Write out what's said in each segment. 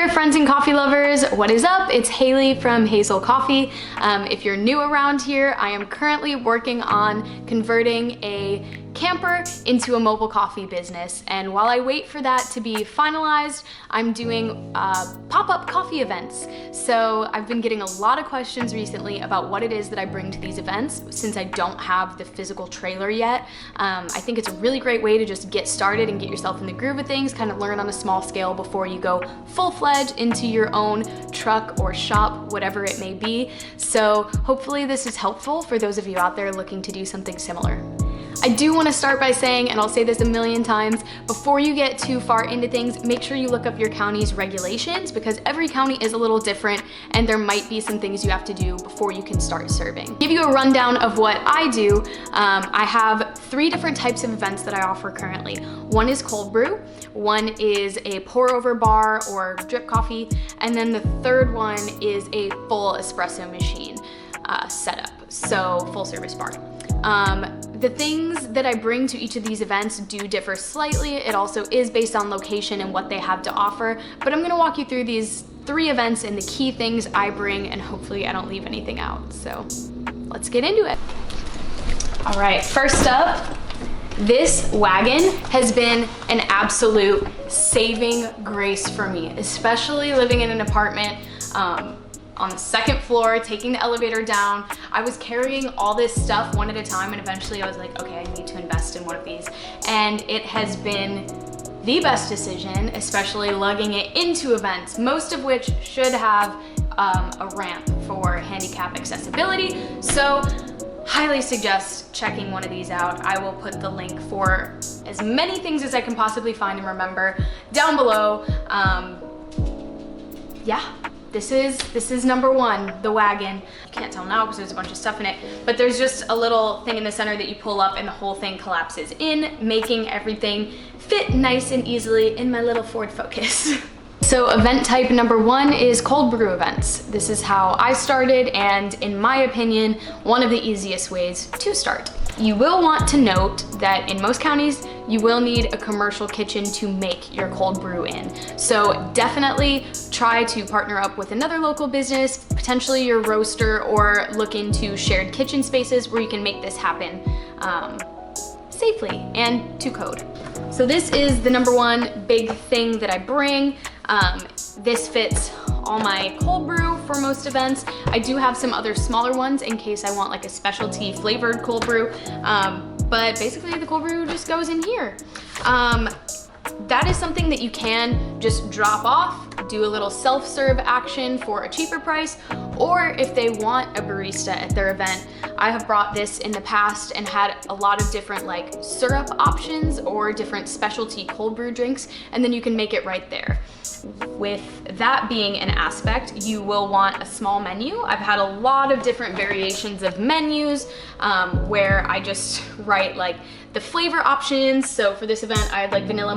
there, friends and coffee lovers. What is up? It's Haley from Hazel Coffee. If you're new around here, I am currently working on converting a camper into a mobile coffee business. And while I wait for that to be finalized, I'm doing pop-up coffee events. So I've been getting a lot of questions recently about what it is that I bring to these events since I don't have the physical trailer yet. I think it's a really great way to just get started and get yourself in the groove of things, kind of learn on a small scale before you go full-fledged into your own truck or shop, whatever it may be. So hopefully this is helpful for those of you out there looking to do something similar. I do want to start by saying, and I'll say this a million times, before you get too far into things, make sure you look up your county's regulations because every county is a little different and there might be some things you have to do before you can start serving. To give you a rundown of what I do, I have 3 different types of events that I offer currently. One is cold brew, one is a pour over bar or drip coffee, and then the third one is a full espresso machine setup, so full service bar. The things that I bring to each of these events do differ slightly. It also is based on location and what they have to offer, but I'm gonna walk you through these 3 events and the key things I bring, and hopefully I don't leave anything out. So let's get into it. All right, first up, this wagon has been an absolute saving grace for me, especially living in an apartment on the 2nd floor, taking the elevator down. I was carrying all this stuff one at a time, and eventually I was like, okay, I need to invest in one of these. And it has been the best decision, especially lugging it into events, most of which should have a ramp for handicap accessibility. So highly suggest checking one of these out. I will put the link for as many things as I can possibly find and remember down below. Yeah. This is number 1, the wagon. You can't tell now because there's a bunch of stuff in it, but there's just a little thing in the center that you pull up and the whole thing collapses in, making everything fit nice and easily in my little Ford Focus. So event type number 1 is cold brew events. This is how I started, and in my opinion, one of the easiest ways to start. You will want to note that in most counties, you will need a commercial kitchen to make your cold brew in. So definitely try to partner up with another local business, potentially your roaster, or look into shared kitchen spaces where you can make this happen safely and to code. So this is the number 1 big thing that I bring. This fits all my cold brew for most events. I do have some other smaller ones in case I want like a specialty flavored cold brew, but basically the cold brew just goes in here. That is something that you can just drop off, do a little self-serve action for a cheaper price, or if they want a barista at their event. I have brought this in the past and had a lot of different like syrup options or different specialty cold brew drinks, and then you can make it right there. With that being an aspect, you will want a small menu. I've had a lot of different variations of menus where I just write like the flavor options. So for this event, I had like vanilla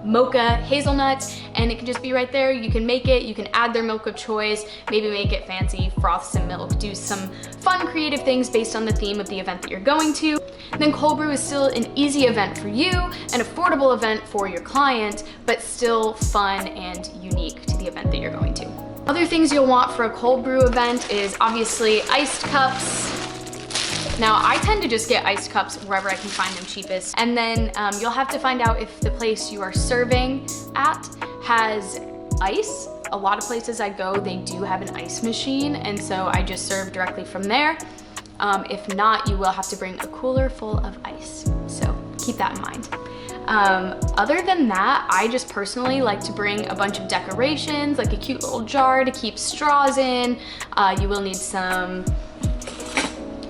mocha, hazelnut, and it can just be right there. You can make it, you can add their milk of choice, maybe make it fancy, froth some milk, do some fun creative things based on the theme of the event that you're going to. And then cold brew is still an easy event for you, an affordable event for your client, but still fun and unique to the event that you're going to. Other things you'll want for a cold brew event is obviously iced cups. Now, I tend to just get iced cups wherever I can find them cheapest. And then you'll have to find out if the place you are serving at has ice. A lot of places I go, they do have an ice machine, and so I just serve directly from there. If not, you will have to bring a cooler full of ice. So keep that in mind. Other than that, I just personally like to bring a bunch of decorations, like a cute little jar to keep straws in. You will need some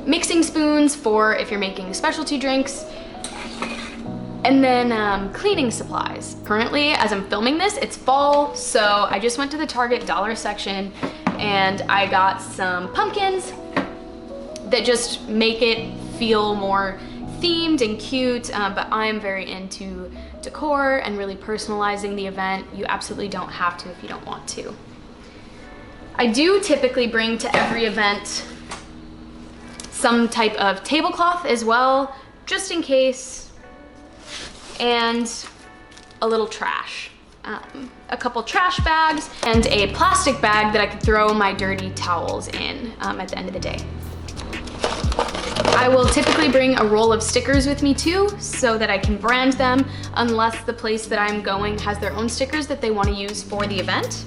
mixing spoons for if you're making specialty drinks, and then cleaning supplies. Currently, as I'm filming this, it's fall, so I just went to the Target dollar section and I got some pumpkins that just make it feel more themed and cute, but I'm very into decor and really personalizing the event. You absolutely don't have to if you don't want to. I do typically bring to every event some type of tablecloth as well, just in case, and a little trash. a couple trash bags, and a plastic bag that I could throw my dirty towels in at the end of the day. I will typically bring a roll of stickers with me too, so that I can brand them, unless the place that I'm going has their own stickers that they want to use for the event.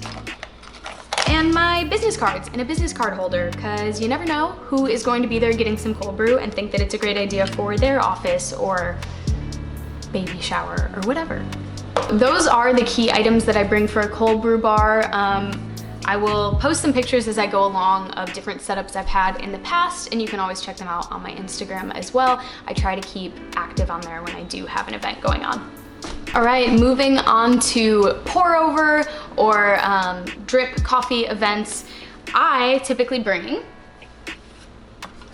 And my business cards in a business card holder, because you never know who is going to be there getting some cold brew and think that it's a great idea for their office or baby shower or whatever. Those are the key items that I bring for a cold brew bar. I will post some pictures as I go along of different setups I've had in the past, and you can always check them out on my Instagram as well. I try to keep active on there when I do have an event going on. All right, moving on to pour over or drip coffee events. I typically bring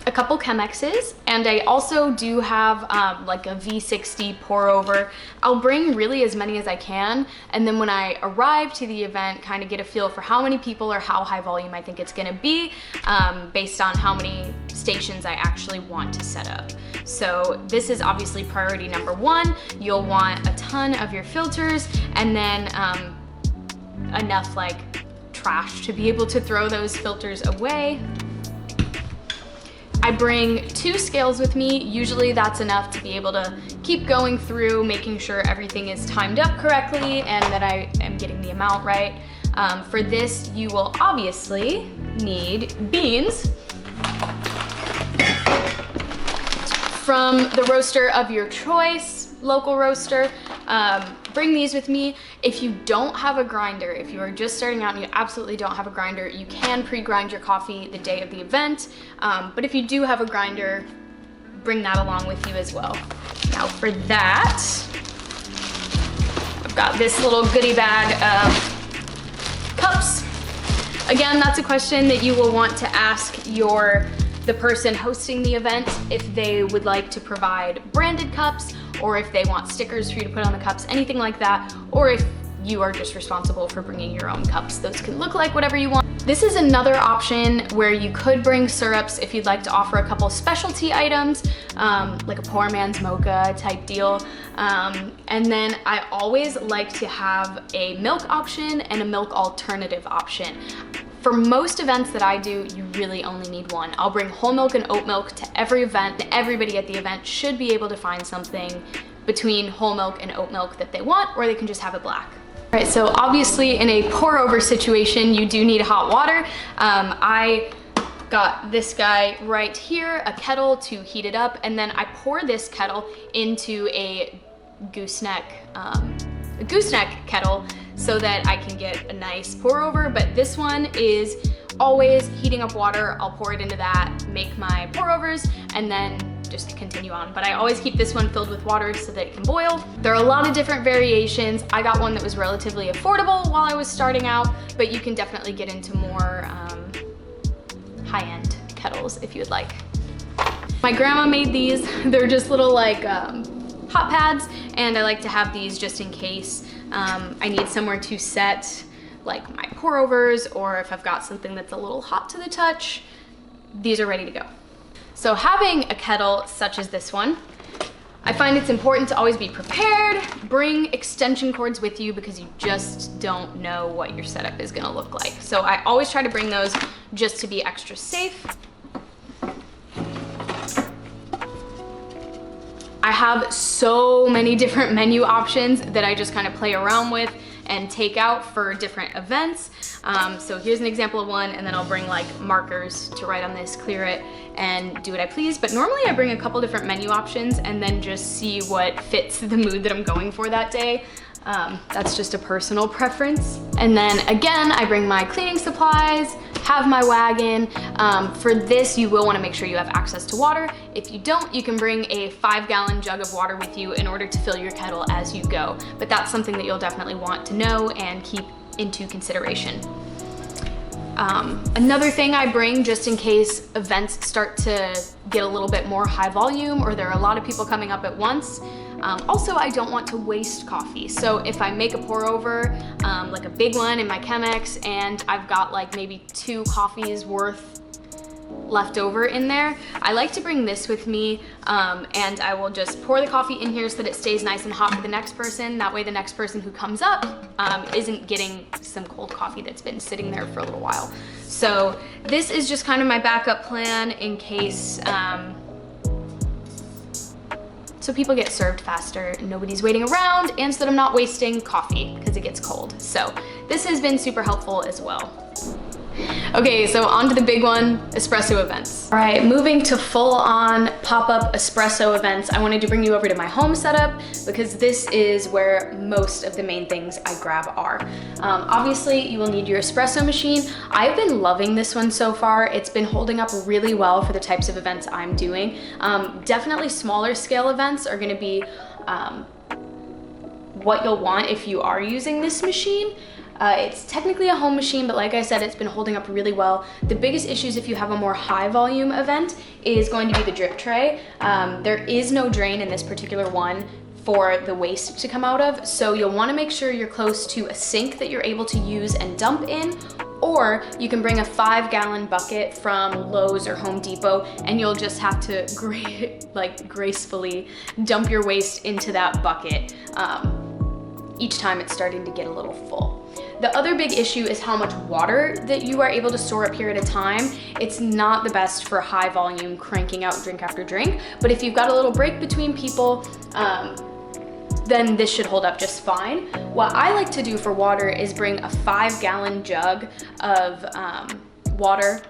a couple Chemexes, and I also do have like a V60 pour over. I'll bring really as many as I can, and then when I arrive to the event, kind of get a feel for how many people or how high volume I think it's gonna be based on how many stations I actually want to set up. So this is obviously priority number one. You'll want a ton of your filters, and then enough like trash to be able to throw those filters away. I bring 2 scales with me. Usually that's enough to be able to keep going through, making sure everything is timed up correctly and that I am getting the amount right. For this, you will obviously need beans from the roaster of your choice, local roaster. Bring these with me. If you don't have a grinder, if you are just starting out and you absolutely don't have a grinder, you can pre-grind your coffee the day of the event. But if you do have a grinder, bring that along with you as well. Now for that, I've got this little goodie bag of cups. Again, that's a question that you will want to ask the person hosting the event if they would like to provide branded cups, or if they want stickers for you to put on the cups, anything like that, or if you are just responsible for bringing your own cups. Those can look like whatever you want. This is another option where you could bring syrups if you'd like to offer a couple specialty items, like a poor man's mocha type deal. And then I always like to have a milk option and a milk alternative option. For most events that I do, you really only need one. I'll bring whole milk and oat milk to every event. Everybody at the event should be able to find something between whole milk and oat milk that they want, or they can just have it black. All right, so obviously in a pour over situation, you do need hot water. I got this guy right here, a kettle to heat it up, and then I pour this kettle into a gooseneck kettle so that I can get a nice pour over, but this one is always heating up water. I'll pour it into that, make my pour overs, and then just continue on. But I always keep this one filled with water so that it can boil. There are a lot of different variations. I got one that was relatively affordable while I was starting out, but you can definitely get into more high-end kettles if you would like. My grandma made these. They're just little like hot pads, and I like to have these just in case I need somewhere to set like my pour overs, or if I've got something that's a little hot to the touch, these are ready to go. So having a kettle such as this one, I find it's important to always be prepared. Bring extension cords with you because you just don't know what your setup is gonna look like. So I always try to bring those just to be extra safe. I have so many different menu options that I just kind of play around with and take out for different events. So here's an example of one, and then I'll bring like markers to write on this, clear it, and do what I please. But normally I bring a couple different menu options and then just see what fits the mood that I'm going for that day. That's just a personal preference. And then again, I bring my cleaning supplies, have my wagon. For this, you will wanna make sure you have access to water. If you don't, you can bring a 5-gallon jug of water with you in order to fill your kettle as you go. But that's something that you'll definitely want to know and keep into consideration. Another thing I bring just in case events start to get a little bit more high volume or there are a lot of people coming up at once. Also, I don't want to waste coffee. So if I make a pour over, like a big one in my Chemex, and I've got like maybe 2 coffees worth left over in there, I like to bring this with me, and I will just pour the coffee in here so that it stays nice and hot for the next person. That way the next person who comes up isn't getting some cold coffee that's been sitting there for a little while. So this is just kind of my backup plan in case, so people get served faster and nobody's waiting around, and so that I'm not wasting coffee because it gets cold. So this has been super helpful as well. Okay, so on to the big one, espresso events. All right, moving to full-on pop-up espresso events, I wanted to bring you over to my home setup because this is where most of the main things I grab are. Obviously, you will need your espresso machine. I've been loving this one so far. It's been holding up really well for the types of events I'm doing. Definitely smaller scale events are gonna be what you'll want if you are using this machine. It's technically a home machine, but like I said, it's been holding up really well. The biggest issues if you have a more high volume event is going to be the drip tray. There is no drain in this particular one for the waste to come out of, so you'll want to make sure you're close to a sink that you're able to use and dump in, or you can bring a 5-gallon bucket from Lowe's or Home Depot and you'll just have to gracefully dump your waste into that bucket each time it's starting to get a little full. The other big issue is how much water that you are able to store up here at a time. It's not the best for high volume cranking out drink after drink, but if you've got a little break between people, then this should hold up just fine. What I like to do for water is bring a 5-gallon jug of water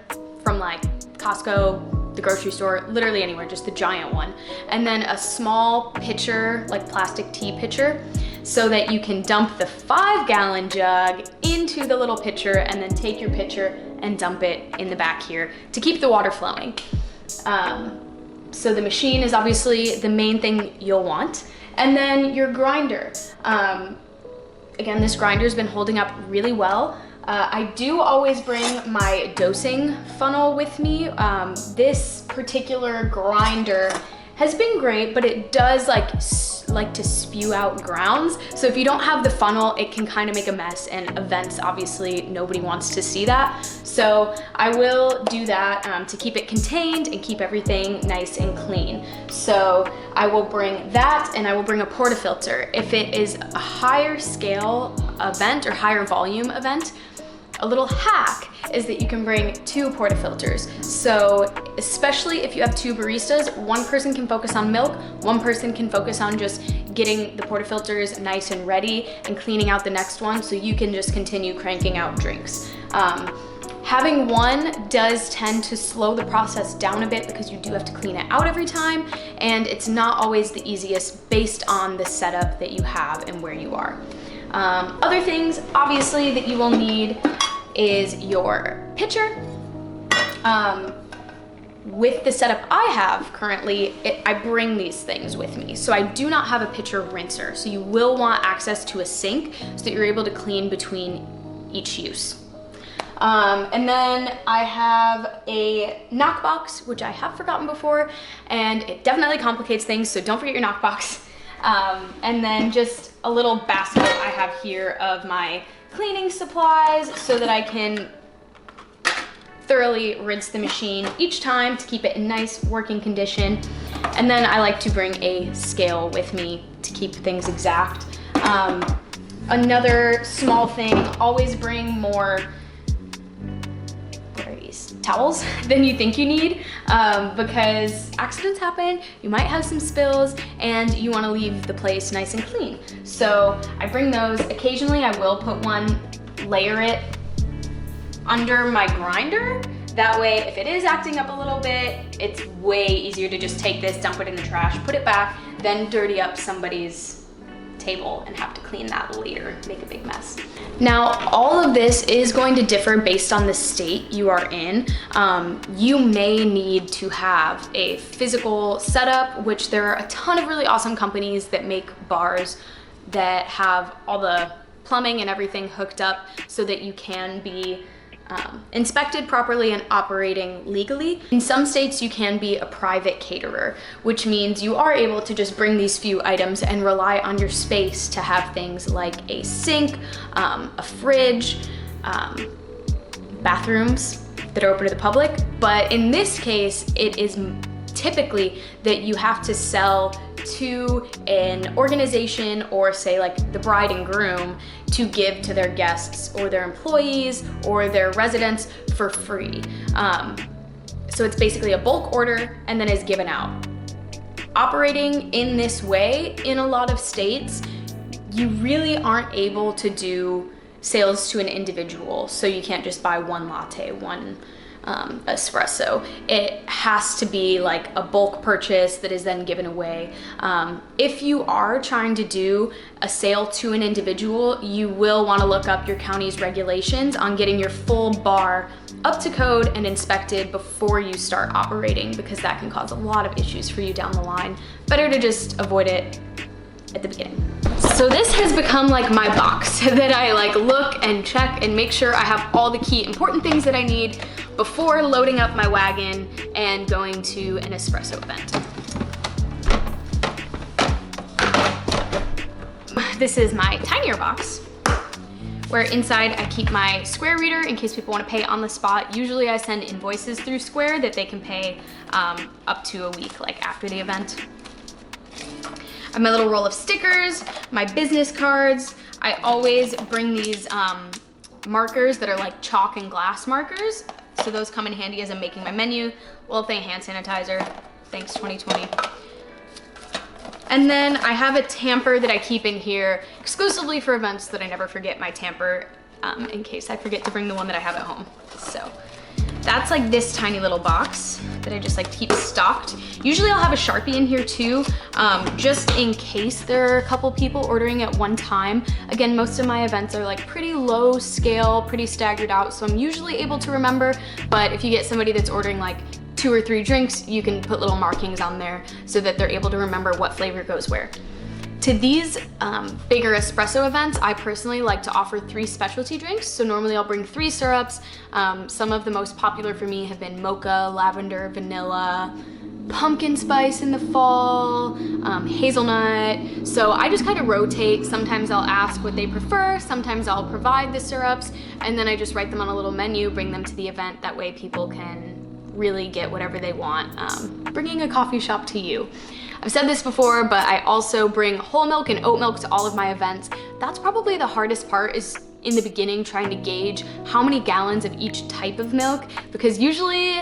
from like Costco, the grocery store, literally anywhere, just the giant one. And then a small pitcher, like plastic tea pitcher, so that you can dump the 5-gallon jug into the little pitcher and then take your pitcher and dump it in the back here to keep the water flowing. So the machine is obviously the main thing you'll want. And then your grinder. Again, this grinder's been holding up really well. I do always bring my dosing funnel with me. This particular grinder has been great, but it does like to spew out grounds. So if you don't have the funnel, it can kind of make a mess, and events, obviously nobody wants to see that. So I will do that to keep it contained and keep everything nice and clean. So I will bring that, and I will bring a portafilter. If it is a higher scale event or higher volume event, a little hack is that you can bring 2 portafilters. So especially if you have 2 baristas, one person can focus on milk, one person can focus on just getting the portafilters nice and ready and cleaning out the next one, so you can just continue cranking out drinks. Having one does tend to slow the process down a bit because you do have to clean it out every time, and it's not always the easiest based on the setup that you have and where you are. Other things, obviously, that you will need is your pitcher. With the setup I have currently, I bring these things with me. So I do not have a pitcher rinser. So you will want access to a sink so that you're able to clean between each use. And then I have a knockbox, which I have forgotten before, and it definitely complicates things, so don't forget your knockbox. And then just a little basket I have here of my cleaning supplies so that I can thoroughly rinse the machine each time to keep it in nice working condition. And then I like to bring a scale with me to keep things exact. Another small thing, always bring more towels than you think you need, because accidents happen, you might have some spills, and you want to leave the place nice and clean. So I bring those. Occasionally I will put one, layer it under my grinder. That way, if it is acting up a little bit, it's way easier to just take this, dump it in the trash, put it back, then dirty up somebody's table and have to clean that later, make a big mess. Now, all of this is going to differ based on the state you are in. You may need to have a physical setup, which there are a ton of really awesome companies that make bars that have all the plumbing and everything hooked up so that you can be inspected properly and operating legally. In some states, you can be a private caterer, which means you are able to just bring these few items and rely on your space to have things like a sink, a fridge, bathrooms, that are open to the public. But in this case, it is typically that you have to sell to an organization, or say like the bride and groom, to give to their guests or their employees or their residents for free. So it's basically a bulk order and then is given out. Operating in this way in a lot of states, you really aren't able to do sales to an individual. So you can't just buy one latte, one espresso. It has to be like a bulk purchase that is then given away. If you are trying to do a sale to an individual, you will want to look up your county's regulations on getting your full bar up to code and inspected before you start operating, because that can cause a lot of issues for you down the line. Better to just avoid it at the beginning. So this has become like my box that I like look and check and make sure I have all the key important things that I need before loading up my wagon and going to an espresso event. This is my tinier box, where inside I keep my Square reader in case people want to pay on the spot. Usually I send invoices through Square that they can pay up to a week, like after the event. I have my little roll of stickers, my business cards. I always bring these markers that are like chalk and glass markers. So those come in handy as I'm making my menu. Little thing, hand sanitizer. Thanks 2020. And then I have a tamper that I keep in here exclusively for events so that I never forget my tamper in case I forget to bring the one that I have at home. So that's like this tiny little box that I just like keep stocked. Usually I'll have a Sharpie in here too, just in case there are a couple people ordering at one time. Again, most of my events are like pretty low scale, pretty staggered out, so I'm usually able to remember, but if you get somebody that's ordering like 2 or 3 drinks, you can put little markings on there so that they're able to remember what flavor goes where. To these bigger espresso events, I personally like to offer 3 specialty drinks. So normally I'll bring 3 syrups. Some of the most popular for me have been mocha, lavender, vanilla, pumpkin spice in the fall, hazelnut. So I just kind of rotate. Sometimes I'll ask what they prefer. Sometimes I'll provide the syrups, and then I just write them on a little menu, bring them to the event. That way people can really get whatever they want, bringing a coffee shop to you. I've said this before, but I also bring whole milk and oat milk to all of my events. That's probably the hardest part, is in the beginning trying to gauge how many gallons of each type of milk, because usually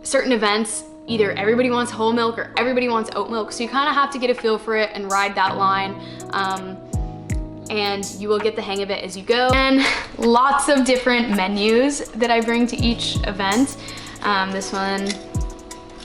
certain events, either everybody wants whole milk or everybody wants oat milk, so you kind of have to get a feel for it and ride that line. And you will get the hang of it as you go. And lots of different menus that I bring to each event. This one,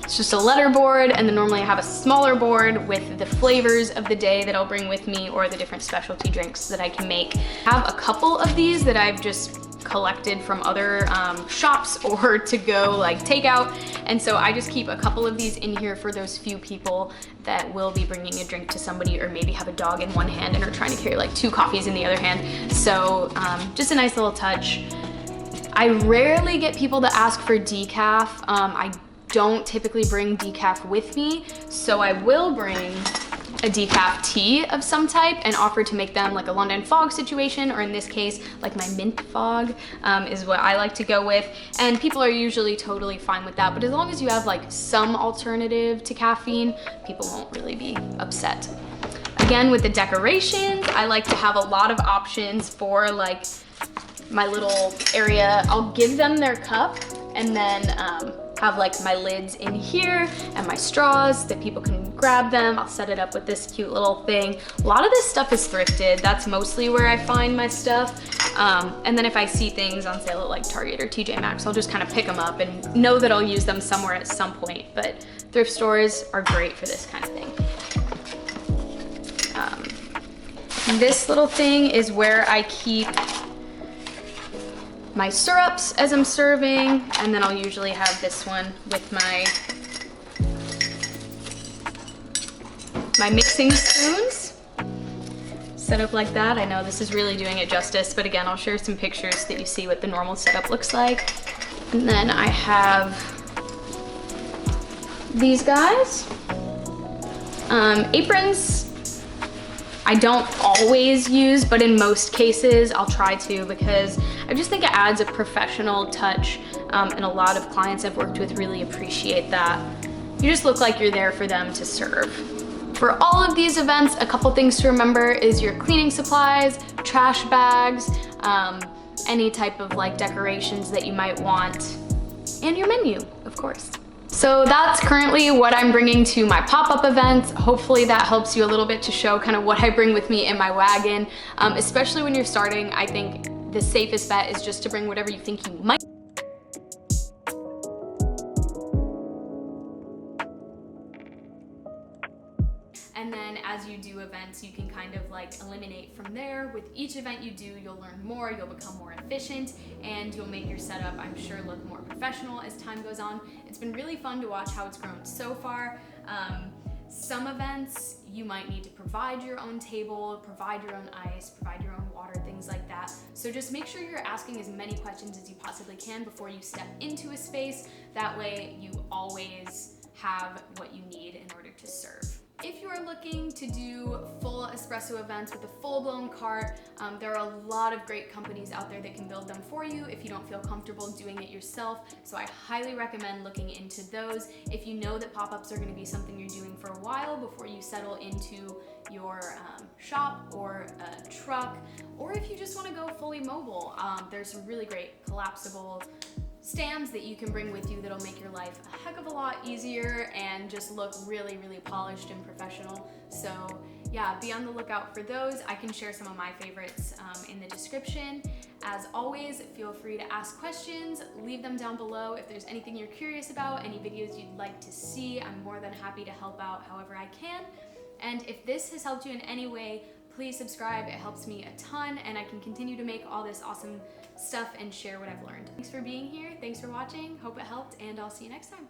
it's just a letter board, and then normally I have a smaller board with the flavors of the day that I'll bring with me, or the different specialty drinks that I can make. I have a couple of these that I've just collected from other shops or to go like takeout, and so I just keep a couple of these in here for those few people that will be bringing a drink to somebody, or maybe have a dog in one hand and are trying to carry like 2 coffees in the other hand. So just a nice little touch. I rarely get people to ask for decaf. I don't typically bring decaf with me, so I will bring a decaf tea of some type and offer to make them like a London fog situation, or in this case, like my mint fog is what I like to go with. And people are usually totally fine with that, but as long as you have like some alternative to caffeine, people won't really be upset. Again, with the decorations, I like to have a lot of options for like my little area. I'll give them their cup, and then have like my lids in here and my straws that people can grab them. I'll set it up with this cute little thing. A lot of this stuff is thrifted. That's mostly where I find my stuff. And then if I see things on sale at like Target or TJ Maxx, I'll just kind of pick them up and know that I'll use them somewhere at some point. But thrift stores are great for this kind of thing. This little thing is where I keep my syrups as I'm serving, and then I'll usually have this one with my mixing spoons set up like that. I know this is really doing it justice, but again, I'll share some pictures so that you see what the normal setup looks like. And then I have these guys, aprons. I don't always use, but in most cases I'll try to, because I just think it adds a professional touch, and a lot of clients I've worked with really appreciate that. You just look like you're there for them to serve. For all of these events, a couple things to remember is your cleaning supplies, trash bags, any type of like decorations that you might want, and your menu, of course. So that's currently what I'm bringing to my pop-up events. Hopefully that helps you a little bit to show kind of what I bring with me in my wagon. Especially when you're starting, I think the safest bet is just to bring whatever you think you might. And then as you do events, you can kind of like eliminate from there. With each event you do, you'll learn more, you'll become more efficient, and you'll make your setup, I'm sure, look more professional as time goes on. It's been really fun to watch how it's grown so far. Some events, you might need to provide your own table, provide your own ice, provide your own water, things like that. So just make sure you're asking as many questions as you possibly can before you step into a space. That way you always have what you need in order to serve. If you are looking to do full espresso events with a full-blown cart, there are a lot of great companies out there that can build them for you if you don't feel comfortable doing it yourself. So I highly recommend looking into those. If you know that pop-ups are going to be something you're doing for a while before you settle into your shop or a truck, or if you just want to go fully mobile, there's some really great collapsible stands that you can bring with you that'll make your life a heck of a lot easier and just look really, really polished and professional. So yeah, be on the lookout for those. I can share some of my favorites in the description. As always, feel free to ask questions, leave them down below. If there's anything you're curious about, any videos you'd like to see, I'm more than happy to help out however I can. And if this has helped you in any way, please subscribe. It helps me a ton, and I can continue to make all this awesome stuff and share what I've learned. Thanks for being here. Thanks for watching. Hope it helped, and I'll see you next time.